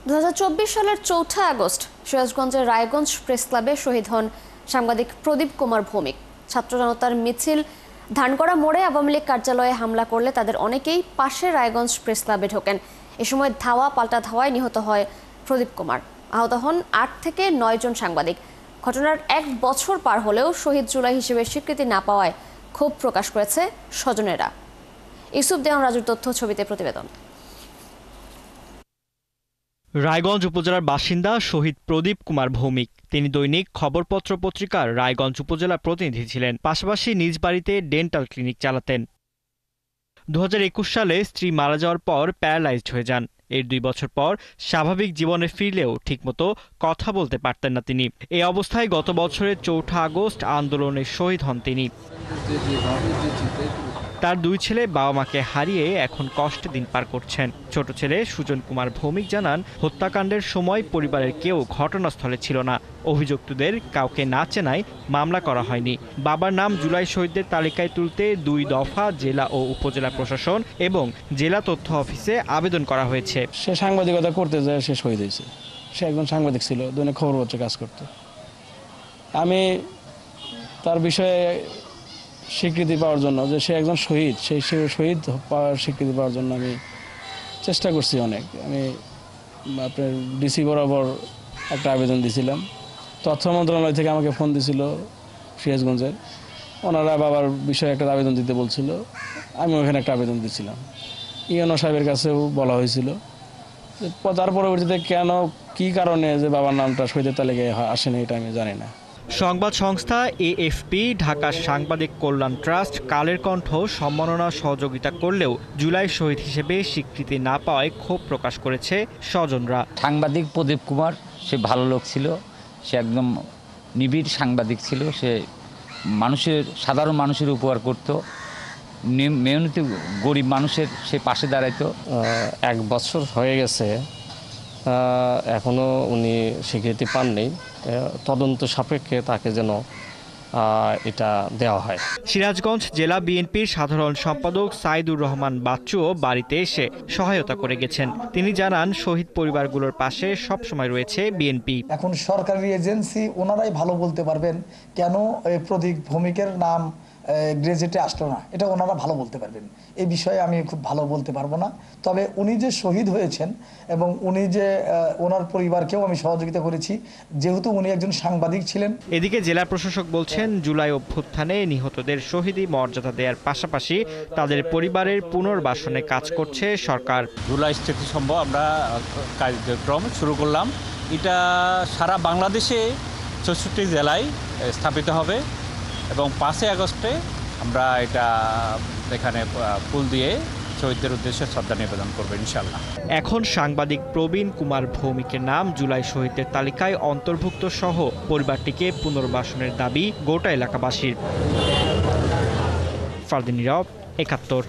2024 সালের 4 আগস্ট সিরাজগঞ্জের রায়গঞ্জ প্রেস ক্লাবে শহীদ হন সাংবাদিক প্রদীপ কুমার ভৌমিক। ছাত্র জনতার মিছিল ধানকড়া মোড়ে আওয়ামী লীগ কার্যালয়ে হামলা করলে তাদের অনেকেই পাশের রায়গঞ্জ প্রেস ক্লাবে ঢোকেন। এ সময় ধাওয়া পাল্টা ধাওয়ায় নিহত হয় প্রদীপ কুমার। আহত হন 8 থেকে 9 জন সাংবাদিক। ঘটনার 1 বছর পার হলেও শহীদ জুলাই হিসেবে স্বীকৃতি না পাওয়ায় ক্ষোভ প্রকাশ করেছে স্বজনেরা। ইউসুফ দেওয়ান রাজুর তথ্য ছবিতে প্রতিবেদন। রায়গঞ্জ উপজেলার বাসিন্দা শহীদ প্রদীপ কুমার ভৌমিক। তিনি দৈনিক খবরপত্র পত্রিকার রায়গঞ্জ উপজেলা প্রতিনিধি ছিলেন। পাশাপাশি নিজ বাড়িতে ডেন্টাল ক্লিনিক চালাতেন। 2021 সালে স্ত্রী মারা যাওয়ার পর প্যারালাইজড হয়ে যান। এর 2 বছর পর স্বাভাবিক জীবনে ফিরলেও ঠিকমতো কথা বলতে পারতেন না তিনি। এই অবস্থায় গত বছরের 4 আগস্ট আন্দোলনে শহীদ হন তিনি। তার 2 ছেলে বাবা মাকে হারিয়ে এখন কষ্টে দিন পার করছেন। ছোট ছেলে সুজন কুমার ভৌমিক জানান, হত্যাকাণ্ডের সময় পরিবারের কেউ ঘটনাস্থলে ছিল না। অভিযুক্তদের কাউকে না চেনায় মামলা করা হয়নি। বাবার নাম জুলাই শহীদদের তালিকায় তুলতে 2 দফা জেলা ও উপজেলা প্রশাসন এবং জেলা তথ্য অফিসে আবেদন করা হয়েছে। সে সাংবাদিকতা করতে যায় সে শহীদ হয়েছে। সে একজন সাংবাদিক ছিল, দৈনিক খবরপত্রে কাজ করত। আমি তার বিষয়ে স্বীকৃতি পাওয়ার জন্য, যে সে একজন শহীদ, সেই শহীদ পাওয়ার স্বীকৃতি পাওয়ার জন্য আমি চেষ্টা করছি অনেক। আমি আপনার ডিসি বরাবর একটা আবেদন দিয়েছিলাম। তথ্য মন্ত্রণালয় থেকে আমাকে ফোন দিয়েছিল সিরাজগঞ্জের, ওনারা বাবার বিষয়ে একটা আবেদন দিতে বলছিল। আমি ওখানে একটা আবেদন দিয়েছিলাম। ইউনো সাহেবের কাছেও বলা হয়েছিল। তার পরবর্তীতে কেন কী কারণে যে বাবার নামটা শহীদের তালিকায় আসেনি এটা আমি জানি না। সংবাদ সংস্থা এএফপি, ঢাকা সাংবাদিক কল্যাণ ট্রাস্ট, কালের কণ্ঠ সম্মাননা সহযোগিতা করলেও জুলাই শহীদ হিসেবে স্বীকৃতি না পাওয়ায় ক্ষোভ প্রকাশ করেছে স্বজনরা। সাংবাদিক প্রদীপ কুমার সে ভালো লোক ছিল, সে একদম নিবিড় সাংবাদিক ছিল। সে সাধারণ মানুষের উপকার করত, মেহনতি গরিব মানুষের সে পাশে দাঁড়াইতো। 1 বছর হয়ে গেছে, এখনো উনি স্বীকৃতি পাননি। তদন্ত সাপেক্ষে তাকে যেন এটা দেওয়া হয়। সিরাজগঞ্জ জেলা বিএনপির সাধারণ সম্পাদক সাইদুর রহমান বাচ্চুও বাড়িতে এসে সহায়তা করে গেছেন। তিনি জানান, শহীদ পরিবারগুলোর পাশে সবসময় রয়েছে বিএনপি। এখন সরকারি এজেন্সি ওনারাই ভালো বলতে পারবেন কেন প্রদীপ ভৌমিকের নাম গ্রেজেটে আসলো না, এটা ওনারা ভালো বলতে পারবেন। এই বিষয়ে আমি খুব ভালো বলতে পারবো না। তবে উনি যে শহীদ হয়েছেন এবং উনি যে ওনার পরিবারকেও আমি সহযোগিতা করেছি, যেহেতু উনি একজন সাংবাদিক ছিলেন। এদিকে জেলা প্রশাসক বলছেন, জুলাই অভ্যুত্থানে নিহতদের শহীদি মর্যাদা দেওয়ার পাশাপাশি তাদের পরিবারের পুনর্বাসনে কাজ করছে সরকার। জুলাই স্মৃতিস্তম্ভ আমরা কার্যক্রম শুরু করলাম। এটা সারা বাংলাদেশে 64 জেলায় স্থাপিত হবে এবং 5 আগস্টে আমরা এটা এখানে ফুল দিয়ে শহীদদের উদ্দেশ্যে শ্রদ্ধা নিবেদন করবো ইনশাল্লাহ। এখন সাংবাদিক প্রবীণ কুমার ভৌমিকের নাম জুলাই শহীদদের তালিকায় অন্তর্ভুক্ত সহ পরিবারটিকে পুনর্বাসনের দাবি গোটা এলাকাবাসীর। ফারদিন নীরব, 71।